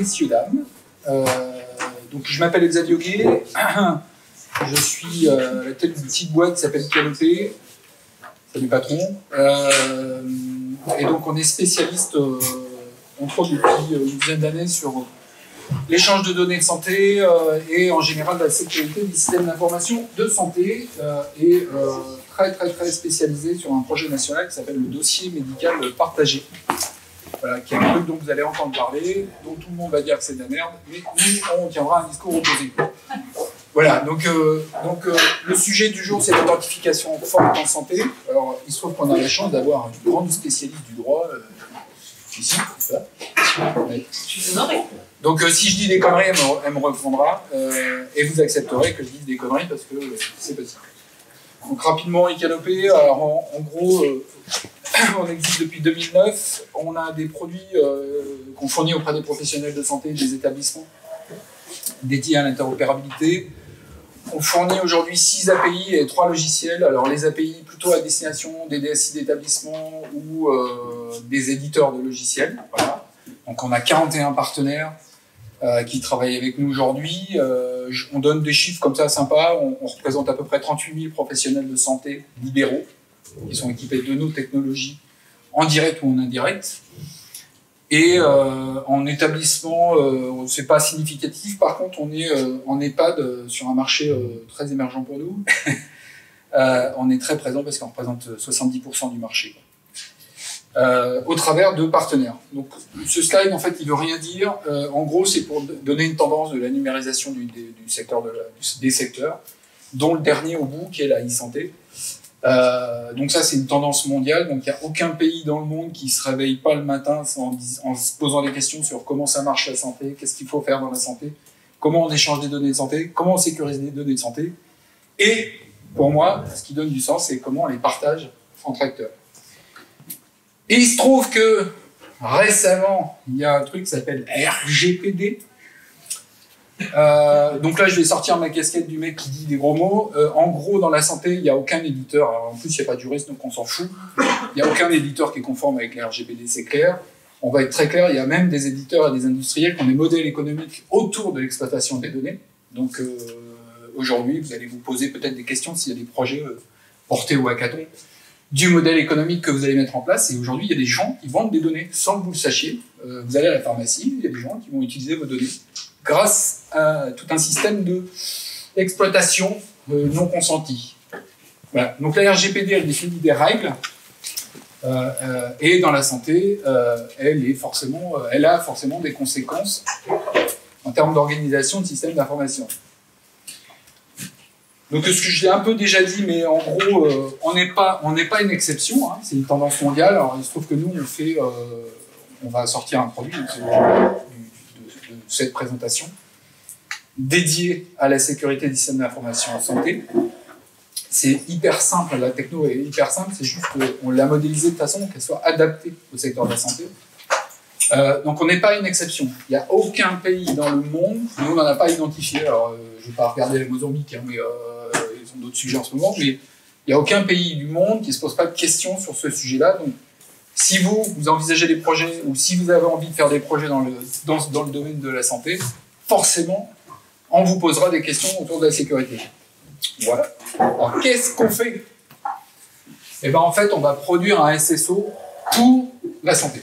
messieurs, dames. Donc, je m'appelle Xavier Gué. Je suis à la tête d'une petite boîte qui s'appelle Canopé. Salut patron. Et donc, on est spécialiste, entre autres depuis une dizaine d'années, sur l'échange de données de santé et en général la sécurité des systèmes d'information de santé et très spécialisé sur un projet national qui s'appelle le dossier médical partagé. Voilà, qui est un truc dont vous allez entendre parler, dont tout le monde va dire que c'est de la merde, mais nous, on tiendra un discours opposé. Voilà, donc le sujet du jour, c'est l'identification forte en santé. Alors, il se trouve qu'on a la chance d'avoir une grande spécialiste du droit ici, c'est ça. Ouais. Je suis honorée. Donc, si je dis des conneries, elle me répondra, et vous accepterez que je dise des conneries parce que c'est possible. Donc, rapidement, Canopé, alors en gros, on existe depuis 2009. On a des produits qu'on fournit auprès des professionnels de santé et des établissements dédiés à l'interopérabilité. On fournit aujourd'hui 6 API et 3 logiciels. Alors les API plutôt à destination des DSI d'établissements ou des éditeurs de logiciels. Voilà. Donc on a 41 partenaires qui travaillent avec nous aujourd'hui. On donne des chiffres comme ça sympas. On représente à peu près 38 000 professionnels de santé libéraux qui sont équipés de nos technologies en direct ou en indirect. Et en établissement, c'est pas significatif. Par contre, on est en EHPAD sur un marché très émergent pour nous. On est très présent parce qu'on représente 70% du marché. Au travers de partenaires. Donc, ce slide, en fait, il veut rien dire. En gros, c'est pour donner une tendance de la numérisation du secteur des secteurs, dont le dernier au bout, qui est la e-santé. Donc ça, c'est une tendance mondiale. Donc il n'y a aucun pays dans le monde qui se réveille pas le matin en se posant des questions sur comment ça marche la santé, qu'est-ce qu'il faut faire dans la santé, comment on échange des données de santé, comment on sécurise les données de santé. Et pour moi, ce qui donne du sens, c'est comment on les partage entre acteurs. Et il se trouve que récemment, il y a un truc qui s'appelle RGPD. Donc là, je vais sortir ma casquette du mec qui dit des gros mots. En gros, dans la santé, il n'y a aucun éditeur. Alors, en plus, il n'y a pas de juriste, donc on s'en fout. Il n'y a aucun éditeur qui est conforme avec les RGPD, c'est clair. On va être très clair, il y a même des éditeurs et des industriels qui ont des modèles économiques autour de l'exploitation des données. Donc aujourd'hui, vous allez vous poser peut-être des questions s'il y a des projets portés au hackathon du modèle économique que vous allez mettre en place. Et aujourd'hui, il y a des gens qui vendent des données sans que vous le sachiez. Vous allez à la pharmacie, il y a des gens qui vont utiliser vos données grâce à tout un système d'exploitation non consentie. Voilà. Donc la RGPD, elle définit des règles, et dans la santé, elle a forcément des conséquences en termes d'organisation de systèmes d'information. Donc ce que j'ai un peu déjà dit, mais en gros, on n'est pas une exception, hein, c'est une tendance mondiale. Alors il se trouve que nous, on va sortir un produit de cette présentation dédiée à la sécurité des systèmes d'information en santé. C'est hyper simple, la techno est hyper simple, c'est juste qu'on l'a modélisée de façon qu'elle soit adaptée au secteur de la santé. Donc on n'est pas une exception. Il n'y a aucun pays dans le monde, nous on n'en a pas identifié, alors je ne vais pas regarder les Mozambique, hein, mais ils ont d'autres sujets en ce moment, mais il n'y a aucun pays du monde qui ne se pose pas de questions sur ce sujet-là. Donc si vous envisagez des projets, ou si vous avez envie de faire des projets dans le domaine de la santé, forcément, on vous posera des questions autour de la sécurité. Voilà. Alors, qu'est-ce qu'on fait? Eh bien, en fait, on va produire un SSO pour la santé.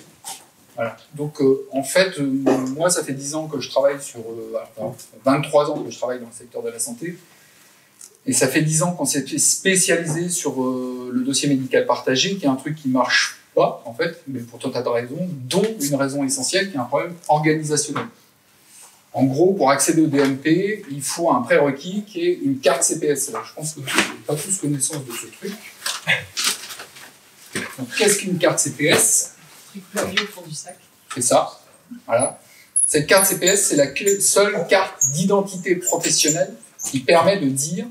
Voilà. Donc, en fait, moi, ça fait 10 ans que je travaille 23 ans que je travaille dans le secteur de la santé. Et ça fait 10 ans qu'on s'est spécialisé sur le dossier médical partagé, qui est un truc qui marche pas, en fait, mais pour tout un tas de raisons, dont une raison essentielle qui est un problème organisationnel. En gros, pour accéder au DMP, il faut un prérequis qui est une carte CPS. Alors, je pense que vous n'avez pas tous connaissance de ce truc. Donc, qu'est-ce qu'une carte CPS? Triculavier au fond du sac. C'est ça. Voilà. Cette carte CPS, c'est la seule carte d'identité professionnelle qui permet de dire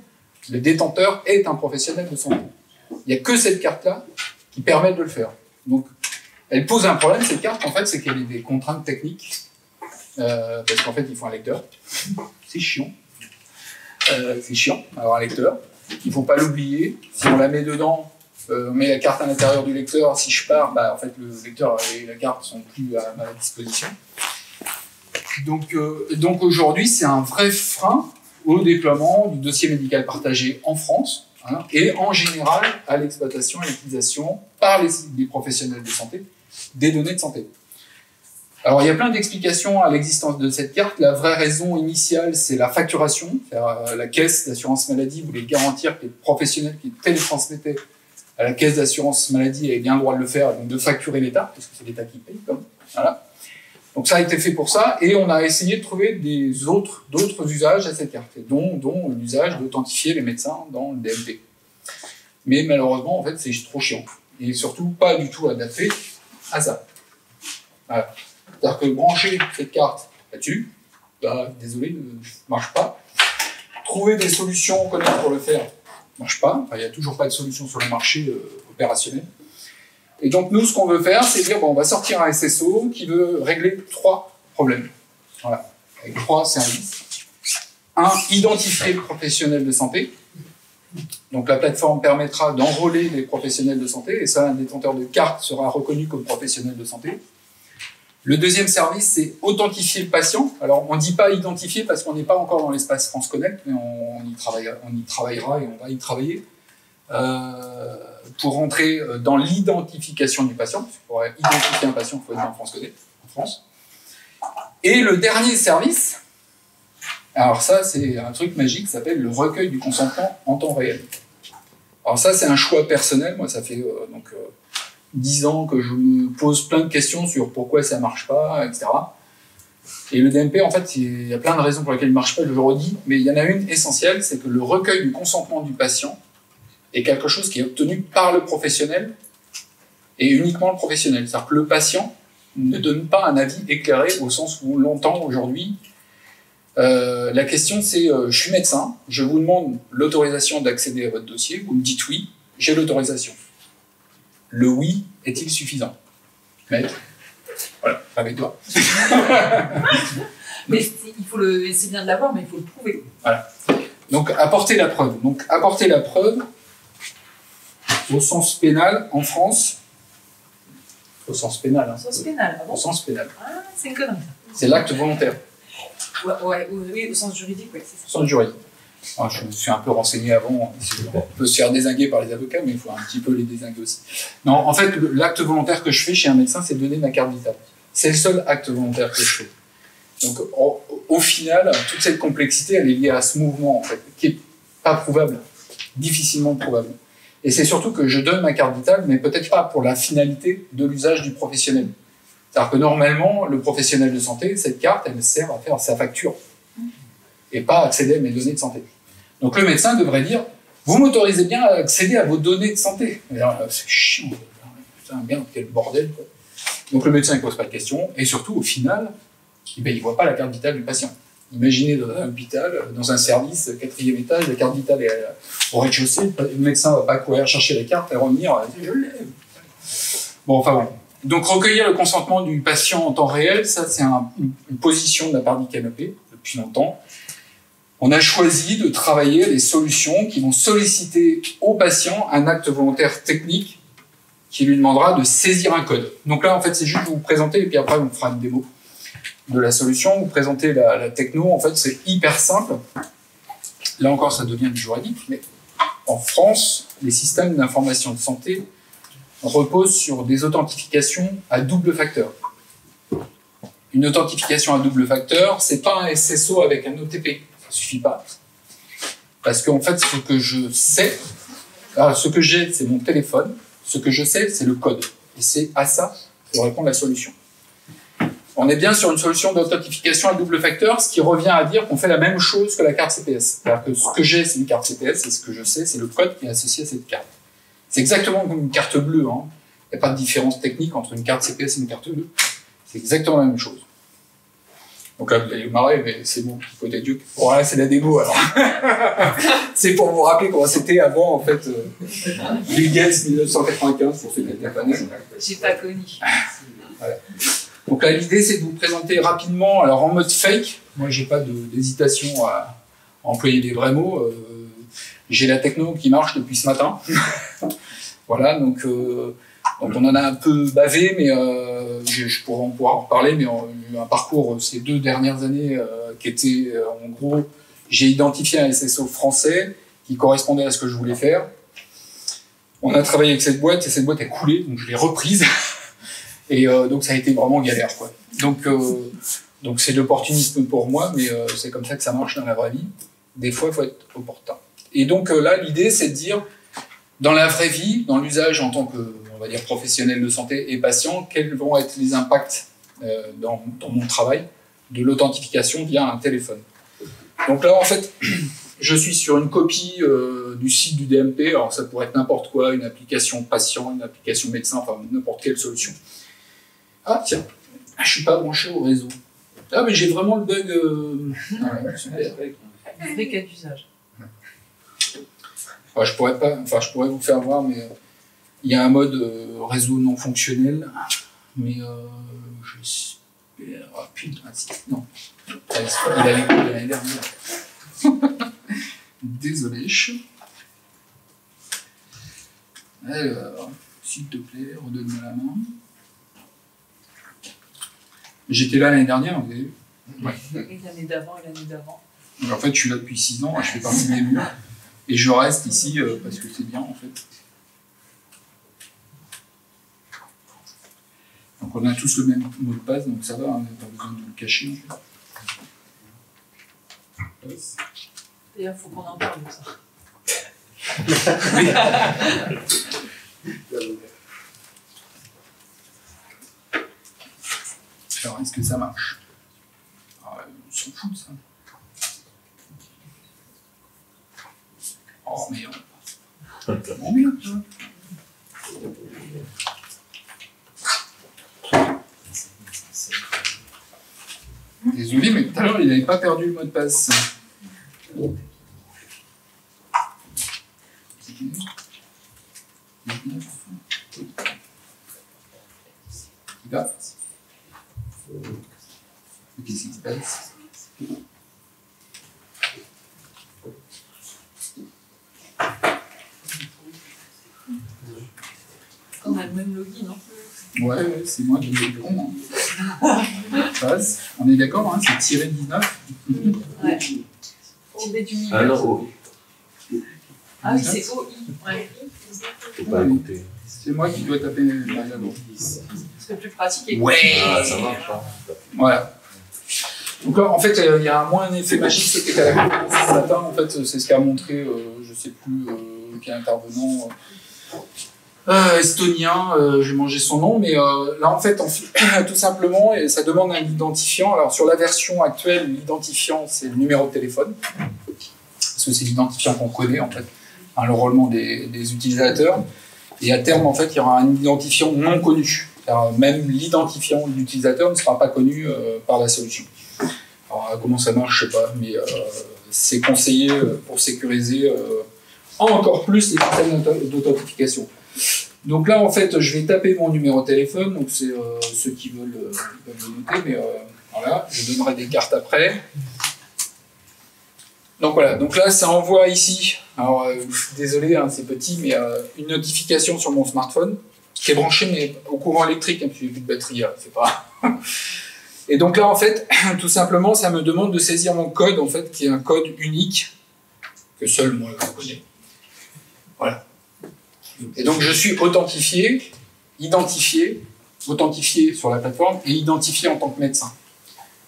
que le détenteur est un professionnel de santé. Il n'y a que cette carte-là qui permet de le faire. Donc, elle pose un problème, cette carte, en fait, c'est qu'elle a des contraintes techniques. Parce qu'en fait, il faut un lecteur. C'est chiant. C'est chiant d'avoir un lecteur. Il ne faut pas l'oublier. Si on la met dedans, on met la carte à l'intérieur du lecteur. Si je pars, en fait, le lecteur et la carte ne sont plus à ma disposition. Donc aujourd'hui, c'est un vrai frein au déploiement du dossier médical partagé en France, hein, et en général à l'exploitation et l'utilisation par les professionnels de santé des données de santé. Alors, il y a plein d'explications à l'existence de cette carte. La vraie raison initiale, c'est la facturation. La caisse d'assurance maladie voulait garantir que les professionnels qui télétransmettaient à la caisse d'assurance maladie avaient bien le droit de le faire, donc de facturer l'État, parce que c'est l'État qui paye. Voilà. Donc ça a été fait pour ça, et on a essayé de trouver d'autres usages à cette carte, dont l'usage d'authentifier les médecins dans le DMP. Mais malheureusement, en fait, c'est trop chiant, et surtout pas du tout adapté à ça. Voilà. C'est-à-dire que brancher cette carte là-dessus, bah, désolé, ne marche pas. Trouver des solutions connaître pour le faire, ne marche pas. Enfin, il n'y a toujours pas de solution sur le marché opérationnel. Et donc nous, ce qu'on veut faire, c'est dire, bon, on va sortir un SSO qui veut régler 3 problèmes. Voilà, avec 3 services. Un, identifier le professionnel de santé. Donc la plateforme permettra d'enrôler les professionnels de santé, et ça, un détenteur de carte sera reconnu comme professionnel de santé. Le deuxième service, c'est authentifier le patient. Alors, on ne dit pas identifier parce qu'on n'est pas encore dans l'espace France Connect, mais on y travaillera et on va y travailler pour rentrer dans l'identification du patient. Parce que pour identifier un patient, il faut être dans France Connect, en France. Et le dernier service, alors ça, c'est un truc magique, ça s'appelle le recueil du consentement en temps réel. Alors ça, c'est un choix personnel. Moi, ça fait 10 ans que je me pose plein de questions sur pourquoi ça ne marche pas, etc. Et le DMP, en fait, il y a plein de raisons pour lesquelles il ne marche pas, je le redis, mais il y en a une essentielle, c'est que le recueil du consentement du patient est quelque chose qui est obtenu par le professionnel et uniquement le professionnel. C'est-à-dire que le patient ne donne pas un avis éclairé au sens où on l'entend aujourd'hui. La question, c'est je suis médecin, je vous demande l'autorisation d'accéder à votre dossier, vous me dites oui, j'ai l'autorisation. Le oui est-il suffisant? Maître, voilà, avec toi. Mais c'est bien de l'avoir, mais il faut le prouver. Voilà. Donc, apporter la preuve. Donc, apporter la preuve, au sens pénal, en France, au sens pénal. Hein, au sens pénal, ah bon? Au sens pénal. Ah, c'est une connerie. C'est l'acte volontaire. Oui, au sens juridique, oui, c'est ça. Au sens juridique. Alors, je me suis un peu renseigné avant, on peut se faire dézinguer par les avocats, mais il faut un petit peu les dézinguer aussi. Non, en fait, l'acte volontaire que je fais chez un médecin, c'est de donner ma carte vitale. C'est le seul acte volontaire que je fais. Donc, au final, toute cette complexité, elle est liée à ce mouvement, en fait, qui n'est pas prouvable, difficilement prouvable. Et c'est surtout que je donne ma carte vitale, mais peut-être pas pour la finalité de l'usage du professionnel. C'est-à-dire que normalement, le professionnel de santé, cette carte, elle sert à faire sa facture et pas à accéder à mes données de santé. Donc le médecin devrait dire, vous m'autorisez bien à accéder à vos données de santé. C'est chiant, putain, merde, quel bordel, quoi. Donc le médecin ne pose pas de questions, et surtout, au final, il ne voit pas la carte vitale du patient. Imaginez dans un hôpital, dans un service, 4e étage, la carte vitale est au rez-de-chaussée, le médecin ne va pas courir chercher les cartes et revenir, je l'ai. Bon, enfin bon. Donc recueillir le consentement du patient en temps réel, ça c'est une position de la part d'Icanopé depuis longtemps. On a choisi de travailler des solutions qui vont solliciter au patient un acte volontaire technique qui lui demandera de saisir un code. Donc là, en fait, c'est juste vous présenter, et puis après, on fera une démo de la solution, vous présentez la techno. En fait, c'est hyper simple. Là encore, ça devient du juridique, mais en France, les systèmes d'information de santé reposent sur des authentifications à double facteur. Une authentification à double facteur, c'est pas un SSO avec un OTP. Ça suffit pas. Parce qu'en fait, ce que je sais, ce que j'ai, c'est mon téléphone. Ce que je sais, c'est le code. Et c'est à ça que répond la solution. On est bien sur une solution d'authentification à double facteur, ce qui revient à dire qu'on fait la même chose que la carte CPS. C'est-à-dire que ce que j'ai, c'est une carte CPS, et ce que je sais, c'est le code qui est associé à cette carte. C'est exactement comme une carte bleue. Hein. Il n'y a pas de différence technique entre une carte CPS et une carte bleue. C'est exactement la même chose. Donc là, vous allez vous marrer, mais c'est bon, il faut être Dieu. Bon, là, c'est la démo, alors. C'est pour vous rappeler comment c'était avant, en fait, Bill Gates 1995, pour ceux qui n'étaient pas nés. J'ai pas connu. Voilà. Donc là, l'idée, c'est de vous présenter rapidement, alors en mode fake. Moi, j'ai pas d'hésitation à employer des vrais mots. J'ai la techno qui marche depuis ce matin. Voilà, donc Donc on en a un peu bavé, mais je pourrais en pouvoir en reparler, mais on a eu un parcours ces 2 dernières années qui était, en gros, j'ai identifié un SSO français qui correspondait à ce que je voulais faire. On a travaillé avec cette boîte, et cette boîte a coulé, donc je l'ai reprise. Et donc ça a été vraiment galère, quoi. Donc c'est de l'opportunisme pour moi, mais c'est comme ça que ça marche dans la vraie vie. Des fois, il faut être opportun. Et donc là, l'idée, c'est de dire, dans la vraie vie, dans l'usage en tant que, on va dire, professionnel de santé et patient, quels vont être les impacts dans mon travail de l'authentification via un téléphone. Donc là, en fait, je suis sur une copie du site du DMP. Alors ça pourrait être n'importe quoi, une application patient, une application médecin, enfin n'importe quelle solution. Ah tiens, je suis pas branché au réseau. Ah mais j'ai vraiment le bug. Ouais, super. Des cas d'usage. Enfin, je pourrais vous faire voir, mais il y a un mode réseau non fonctionnel, mais j'espère. Ah putain, non. Il avait coupé l'année dernière. Désolé. Alors, s'il te plaît, redonne-moi la main. J'étais là l'année dernière, vous avez vu? Ouais. Et l'année d'avant et l'année d'avant. En fait, je suis là depuis 6 ans, je fais partie des murs. Et je reste ici parce que c'est bien, en fait. Donc on a tous le même mot de passe, donc ça va, on n'a pas besoin de le cacher, en fait. D'ailleurs, il faut qu'on en parle de ça. Alors, est-ce que ça marche? On s'en fout de ça. Oh merde. Oh merde. Désolé, mais tout à l'heure, il n'avait pas perdu le mot de passe. Il va. Qu'est-ce qui se passe? On a le même login, non? Ouais, c'est moi qui ai le con. Passe. On est d'accord, hein, c'est tiré 19. Ouais. Au B du milieu. Ah non, OI. Ah oui, c'est OI. Ouais. Faut pas écouter. C'est moi qui dois taper la d'abord. C'est plus pratique. Ouais. Ah, ça marche pas. Voilà. Donc là, en fait, il y a un effet magique, c'était qu'à la conférence ce matin, en fait, c'est ce qu'a montré, je sais plus quel intervenant estonien, j'ai mangé son nom, mais là, en fait, tout simplement, et ça demande un identifiant. Alors, sur la version actuelle, l'identifiant, c'est le numéro de téléphone, parce que c'est l'identifiant qu'on connaît, en fait, hein, le roulement des utilisateurs. Et à terme, en fait, il y aura un identifiant non connu. Alors, même l'identifiant de l'utilisateur ne sera pas connu par la solution. Alors, comment ça marche, je ne sais pas, mais c'est conseillé pour sécuriser encore plus les systèmes d'authentification. Donc là, en fait, je vais taper mon numéro de téléphone, donc c'est ceux qui veulent le noter, mais voilà, je donnerai des cartes après. Donc voilà, donc là, ça envoie ici, alors désolé, hein, c'est petit, mais une notification sur mon smartphone, qui est branché mais au courant électrique, hein, parce que j'ai plus de batterie, c'est pas... Et donc là, en fait, tout simplement, ça me demande de saisir mon code, en fait, qui est un code unique, que seul moi je connais. Voilà. Et donc je suis authentifié, authentifié sur la plateforme, et identifié en tant que médecin.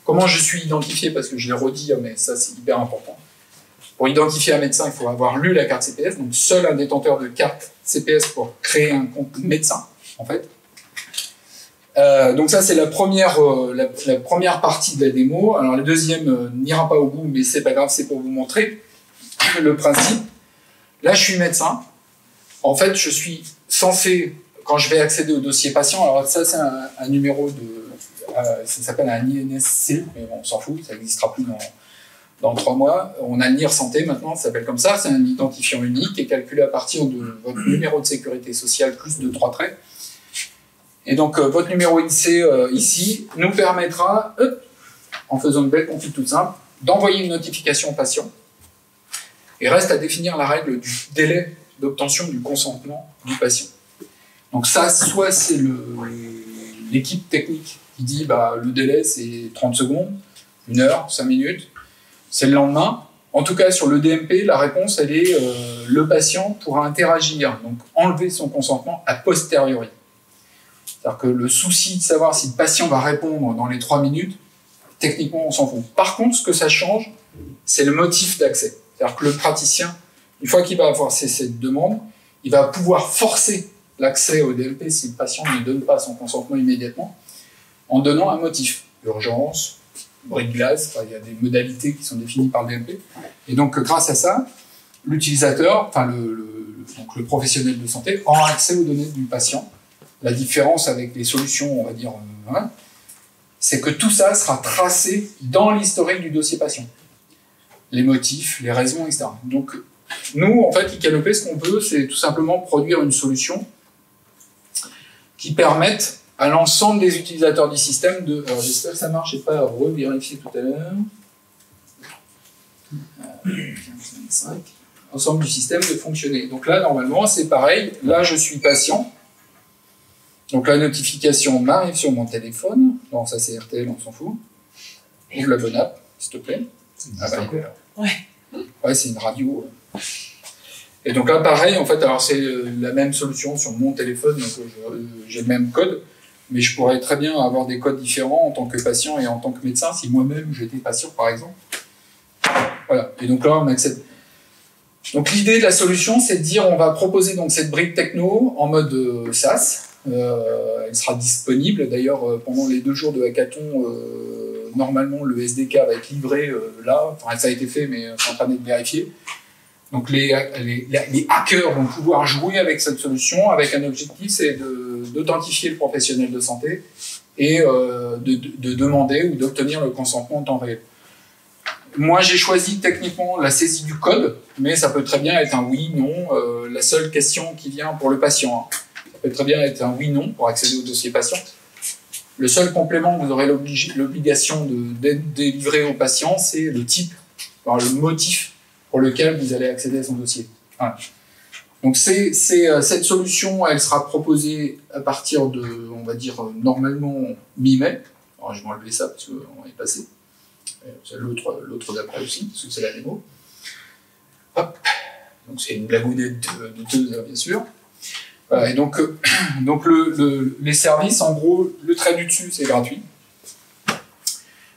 Comment je suis identifié? Parce que je l'ai redit, mais ça c'est hyper important. Pour identifier un médecin, il faut avoir lu la carte CPS, donc seul un détenteur de carte CPS pour créer un compte médecin, en fait. Donc ça c'est la première partie de la démo. Alors la deuxième n'ira pas au bout, mais c'est pas grave, c'est pour vous montrer le principe. Là je suis médecin. En fait je suis censé, quand je vais accéder au dossier patient, alors ça c'est un numéro de, ça s'appelle un INSC, mais bon, on s'en fout, ça n'existera plus dans 3 mois. On a le NIR Santé maintenant, ça s'appelle comme ça, c'est un identifiant unique qui est calculé à partir de votre numéro de sécurité sociale plus de 3 traits. Et donc, votre numéro INSEE ici nous permettra, en faisant une belle config toute simple, d'envoyer une notification au patient. Et reste à définir la règle du délai d'obtention du consentement du patient. Donc ça, soit c'est l'équipe technique qui dit bah, le délai c'est 30 secondes, 1 heure, 5 minutes, c'est le lendemain. En tout cas, sur le DMP, la réponse, elle est le patient pourra interagir, donc enlever son consentement a posteriori. C'est-à-dire que le souci de savoir si le patient va répondre dans les 3 minutes, techniquement, on s'en fout. Par contre, ce que ça change, c'est le motif d'accès. C'est-à-dire que le praticien, une fois qu'il va avoir cette demande, il va pouvoir forcer l'accès au DMP si le patient ne donne pas son consentement immédiatement, en donnant un motif. Urgence, bris de glace, il y a des modalités qui sont définies par le DMP. Et donc, grâce à ça, l'utilisateur, enfin donc le professionnel de santé, aura accès aux données du patient. La différence avec les solutions, on va dire, c'est que tout ça sera tracé dans l'historique du dossier patient. Les motifs, les raisons, etc. Donc, nous, en fait, Icanopé, ce qu'on peut, c'est tout simplement produire une solution qui permette à l'ensemble des utilisateurs du système de... Alors, j'espère que ça marche, je n'ai pas revérifié tout à l'heure. 15, ensemble du système de fonctionner. Donc là, normalement, c'est pareil. Là, je suis patient. Donc la notification m'arrive sur mon téléphone. Non, ça c'est RTL, on s'en fout. Ouvre la bonne app, s'il te plaît. Ah bah, ouais, c'est une radio. Et donc là, pareil, en fait, alors c'est la même solution sur mon téléphone, donc j'ai le même code, mais je pourrais très bien avoir des codes différents en tant que patient et en tant que médecin, si moi-même j'étais patient, par exemple. Voilà, et donc là, on accède. Donc l'idée de la solution, c'est de dire, on va proposer donc cette brique techno en mode SaaS. Elle sera disponible, d'ailleurs, pendant les 2 jours de hackathon, normalement, le SDK va être livré là, enfin, ça a été fait, mais c'est en train d'être vérifié. Donc les hackers vont pouvoir jouer avec cette solution avec un objectif, c'est d'authentifier le professionnel de santé et de demander ou d'obtenir le consentement en temps réel. Moi, j'ai choisi techniquement la saisie du code, mais ça peut très bien être un oui, non. La seule question qui vient pour le patient, ça peut très bien être un oui, non pour accéder au dossier patient. Le seul complément que vous aurez l'obligation de délivrer au patient, c'est le type, enfin, le motif pour lequel vous allez accéder à son dossier. Voilà. Donc cette solution, elle sera proposée à partir de, on va dire, normalement mi-mai. Alors je vais enlever ça parce qu'on est passé. C'est l'autre d'après aussi, parce que c'est la démo. Hop. Donc c'est une blagounette douteuse, bien sûr. Voilà, et donc les services, en gros, le trait du dessus, c'est gratuit.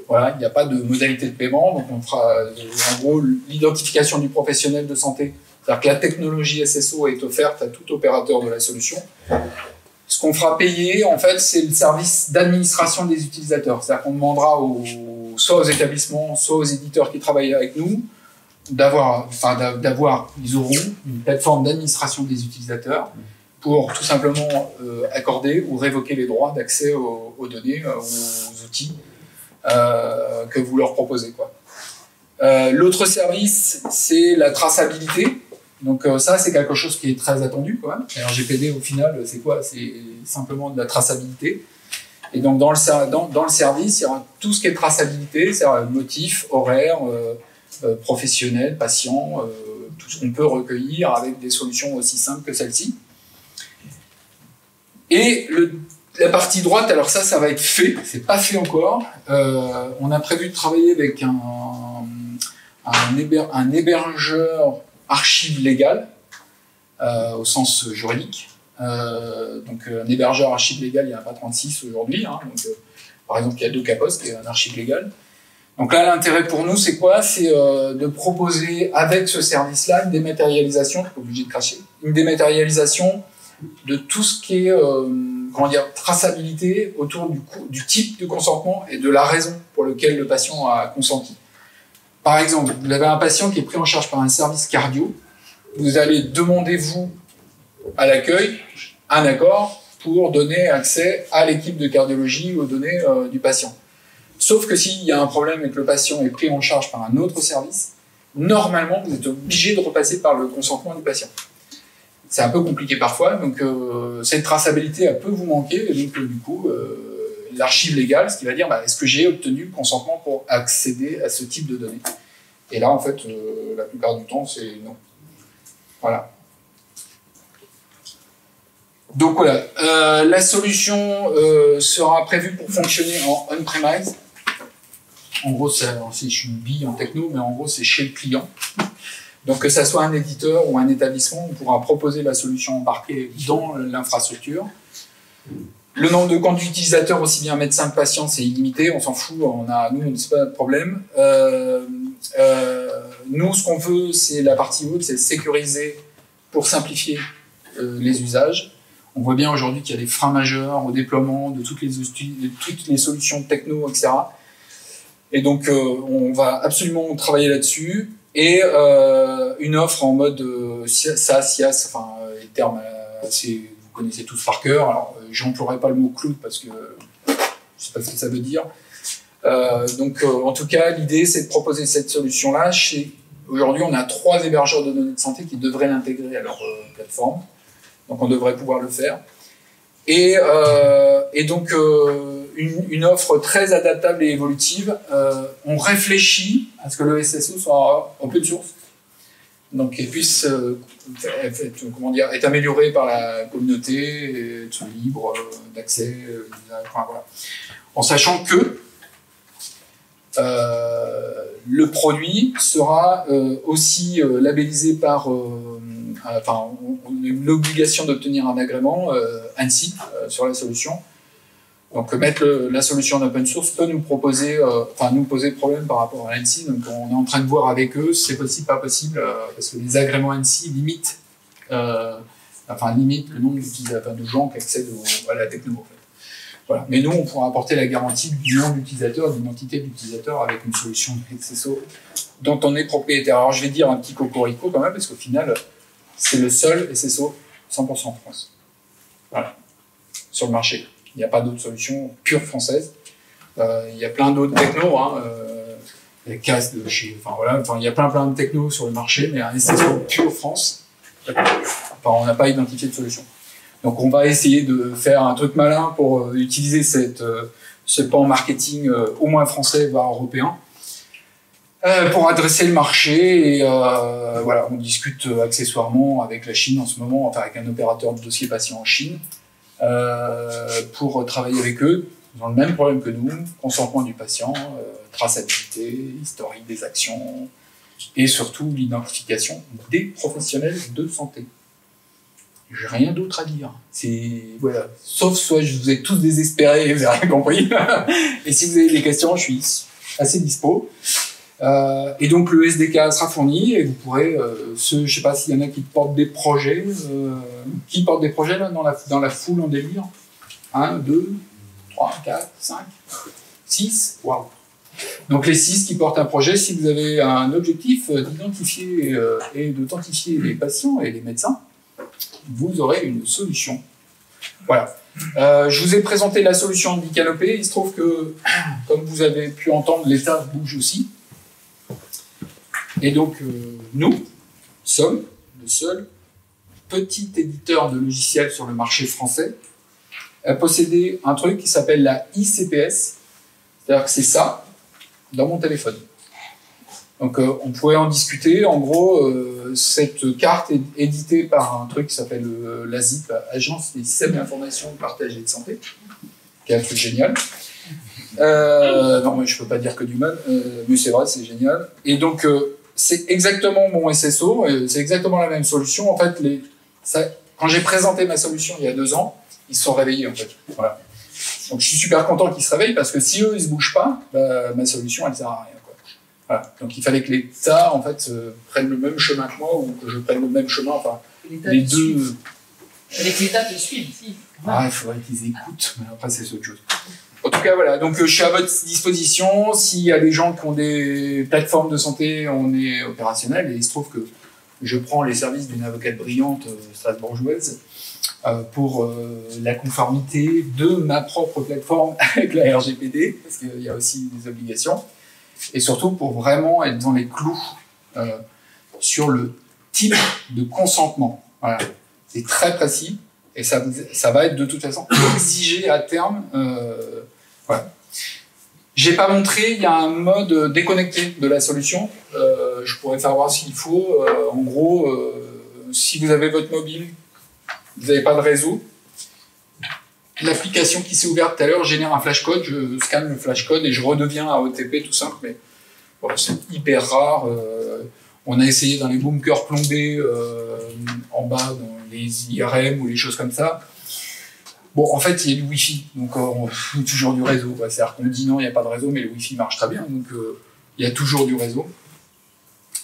Voilà, il n'y a pas de modalité de paiement, donc on fera en gros l'identification du professionnel de santé. C'est-à-dire que la technologie SSO est offerte à tout opérateur de la solution. Ce qu'on fera payer, en fait, c'est le service d'administration des utilisateurs. C'est-à-dire qu'on demandera soit aux établissements, soit aux éditeurs qui travaillent avec nous, ils auront une plateforme d'administration des utilisateurs pour tout simplement accorder ou révoquer les droits d'accès aux données, aux outils que vous leur proposez, quoi. L'autre service, c'est la traçabilité. Donc ça, c'est quelque chose qui est très attendu, quoi. Et RGPD, au final, c'est quoi? C'est simplement de la traçabilité. Et donc dans le service, il y aura tout ce qui est traçabilité, c'est-à-dire motif, horaire, professionnel, patient, tout ce qu'on peut recueillir avec des solutions aussi simples que celle-ci. Et la partie droite, alors ça va être fait, c'est pas fait encore. On a prévu de travailler avec un hébergeur archive légale, au sens juridique. Donc un hébergeur archive légale, il n'y en a pas 36 aujourd'hui. Hein, par exemple, il y a Docapos qui est un archive légal. Donc là, l'intérêt pour nous, c'est quoi? C'est de proposer avec ce service-là une dématérialisation, je suis pas obligé de cracher, une dématérialisation de tout ce qui est traçabilité autour du type de consentement et de la raison pour laquelle le patient a consenti. Par exemple, vous avez un patient qui est pris en charge par un service cardio, vous allez demander, vous, à l'accueil, un accord pour donner accès à l'équipe de cardiologie aux données du patient. Sauf que s'il y a un problème et que le patient est pris en charge par un autre service, normalement, vous êtes obligé de repasser par le consentement du patient. C'est un peu compliqué parfois, donc cette traçabilité, elle peut vous manquer, et donc du coup, l'archive légale, ce qui va dire, est-ce que j'ai obtenu le consentement pour accéder à ce type de données? Et là, en fait, la plupart du temps, c'est non. Voilà. Donc voilà, la solution sera prévue pour fonctionner en on-premise. En gros, je suis une bille en techno, mais en gros, c'est chez le client. Donc que ça soit un éditeur ou un établissement, on pourra proposer la solution embarquée dans l'infrastructure. Le nombre de comptes d'utilisateurs, aussi bien médecins que patients, c'est illimité, on s'en fout, nous, c'est pas de problème. Nous, ce qu'on veut, c'est la partie haute, c'est sécuriser pour simplifier les usages. On voit bien aujourd'hui qu'il y a des freins majeurs au déploiement de toutes les solutions techno, etc. Et donc, on va absolument travailler là-dessus. Et une offre en mode SaaS, IaaS, enfin, les termes, vous connaissez tous par cœur. Alors, j'emploierai pas le mot cloud parce que je sais pas ce que ça veut dire. En tout cas, l'idée, c'est de proposer cette solution-là. Aujourd'hui, on a 3 hébergeurs de données de santé qui devraient l'intégrer à leur plateforme. Donc, on devrait pouvoir le faire. Et donc, une offre très adaptable et évolutive. On réfléchit à ce que le SSO soit open source, donc il puisse être amélioré par la communauté, être libre d'accès, voilà. En sachant que le produit sera aussi labellisé par on a l'obligation d'obtenir un agrément ANSSI sur la solution. Donc mettre la solution en open source peut nous proposer, nous poser problème par rapport à l'ANSSI. Donc on est en train de voir avec eux si c'est possible, pas possible, parce que les agréments ANSSI limitent le nombre d'utilisateurs, de gens qui accèdent à la techno. En fait. Voilà. Mais nous, on pourra apporter la garantie du nom d'utilisateur, de l'identité de l'utilisateur avec une solution SSO dont on est propriétaire. Alors je vais dire un petit cocorico quand même, parce qu'au final, c'est le seul SSO 100% en France. Voilà. Sur le marché. Il n'y a pas d'autres solutions pures françaises. Il y a plein d'autres technos, les casques de chez, il y a plein de technos sur le marché, mais un SSO pure France, on n'a pas identifié de solution. Donc on va essayer de faire un truc malin pour utiliser ce pan marketing au moins français, voire européen, pour adresser le marché. Et on discute accessoirement avec la Chine en ce moment, avec un opérateur de dossier patient en Chine, pour travailler avec eux. Ils ont le même problème que nous, consentement du patient, traçabilité, historique des actions, et surtout l'identification des professionnels de santé. J'ai rien d'autre à dire. Sauf soit je vous ai tous désespérés et vous n'avez rien compris. Et si vous avez des questions, je suis assez dispo. Et donc le SDK sera fourni et vous pourrez, je sais pas s'il y en a qui portent des projets, qui portent des projets là dans la foule en délire. 1, 2, 3, 4, 5, 6. Waouh. Donc les 6 qui portent un projet, si vous avez un objectif d'identifier et d'authentifier les patients et les médecins, vous aurez une solution. Voilà. Je vous ai présenté la solution de Canopé. Il se trouve que, comme vous avez pu entendre, l'État bouge aussi. Et donc, nous sommes le seul petit éditeur de logiciels sur le marché français à posséder un truc qui s'appelle la ICPS. C'est-à-dire que c'est ça dans mon téléphone. Donc, on pourrait en discuter. En gros, cette carte est éditée par un truc qui s'appelle l'ASIP, Agence des systèmes d'information partagée de santé, qui est un truc génial. Non, mais je peux pas dire que du mal, mais c'est vrai, c'est génial. Et donc, c'est exactement mon SSO, c'est exactement la même solution. En fait, quand j'ai présenté ma solution il y a 2 ans, ils se sont réveillés, en fait. Voilà. Donc, je suis super content qu'ils se réveillent, parce que si eux, ils se bougent pas, ma solution, elle sert à rien. Voilà. Donc il fallait que l'État en fait prenne le même chemin que moi ou que je prenne le même chemin, les deux. Avec l'État te suivent, si. Il faudrait qu'ils écoutent, mais après c'est autre chose. En tout cas voilà, donc je suis à votre disposition. S'il y a des gens qui ont des plateformes de santé, on est opérationnel et il se trouve que je prends les services d'une avocate brillante strasbourgeoise pour la conformité de ma propre plateforme avec la RGPD, parce qu'il y a aussi des obligations. Et surtout pour vraiment être dans les clous sur le type de consentement. Voilà. C'est très précis et ça va être de toute façon exigé à terme. Voilà. J'ai pas montré, il y a un mode déconnecté de la solution. Je pourrais faire voir s'il faut. En gros, si vous avez votre mobile, vous n'avez pas de réseau, l'application qui s'est ouverte tout à l'heure génère un flashcode, je scanne le flashcode et je redeviens à OTP tout simple, mais bon, c'est hyper rare. On a essayé dans les bunkers plombés en bas, dans les IRM ou les choses comme ça. Bon, en fait, il y a du Wi-Fi, donc on a toujours du réseau. C'est-à-dire qu'on dit non, il n'y a pas de réseau, mais le Wi-Fi marche très bien, donc il y a toujours du réseau.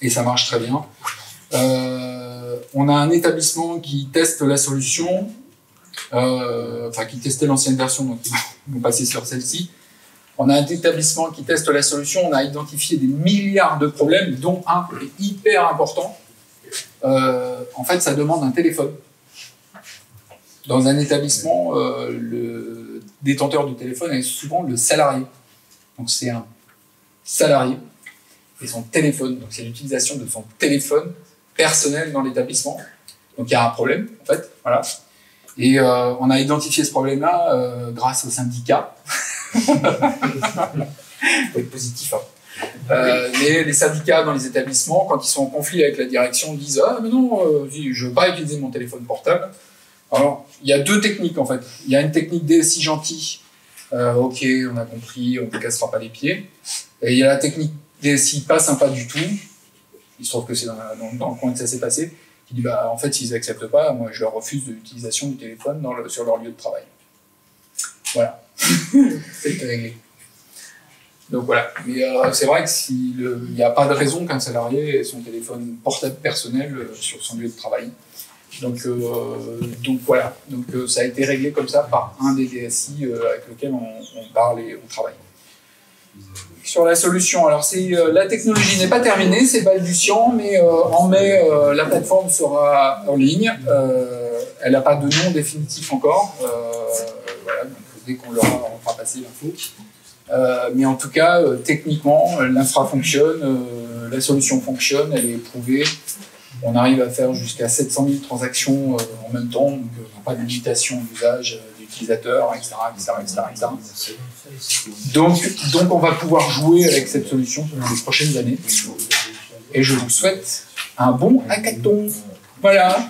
Et ça marche très bien. On a un établissement qui teste la solution, enfin qui testait l'ancienne version, donc ils vont passer sur celle-ci. On a un établissement qui teste la solution, on a identifié des milliards de problèmes, dont un est hyper important. En fait, ça demande un téléphone. Dans un établissement, le détenteur du téléphone est souvent le salarié. Donc c'est un salarié et son téléphone. Donc c'est l'utilisation de son téléphone personnel dans l'établissement. Donc il y a un problème, en fait. Voilà. Et on a identifié ce problème-là grâce au syndicat. Faut être positif, hein. Mais les syndicats dans les établissements, quand ils sont en conflit avec la direction, disent « Ah, mais non, je veux pas utiliser mon téléphone portable ». Alors, il y a deux techniques, en fait. Il y a une technique DSI gentil. Ok, on a compris, on ne cassera pas les pieds. Et il y a la technique DSI pas sympa du tout. Il se trouve que c'est dans le coin que ça s'est passé. Qui dit, bah, en fait, s'ils n'acceptent pas, moi, je leur refuse l'utilisation du téléphone sur leur lieu de travail. Voilà. C'est réglé. Donc voilà. Mais c'est vrai que il n'y a pas de raison qu'un salarié ait son téléphone portable personnel sur son lieu de travail. Donc voilà. Donc ça a été réglé comme ça par un des DSI avec lequel on parle et on travaille. Sur la solution, alors la technologie n'est pas terminée, c'est balbutiant, mais en mai, la plateforme sera en ligne. Elle n'a pas de nom définitif encore. Voilà, donc dès qu'on l'aura, on fera passer l'info. Mais en tout cas, techniquement, l'infra fonctionne, la solution fonctionne, elle est éprouvée. On arrive à faire jusqu'à 700 000 transactions en même temps, donc pas de limitation d'usage d'utilisateurs, etc., etc. Donc on va pouvoir jouer avec cette solution pendant les prochaines années. Et je vous souhaite un bon hackathon. Voilà.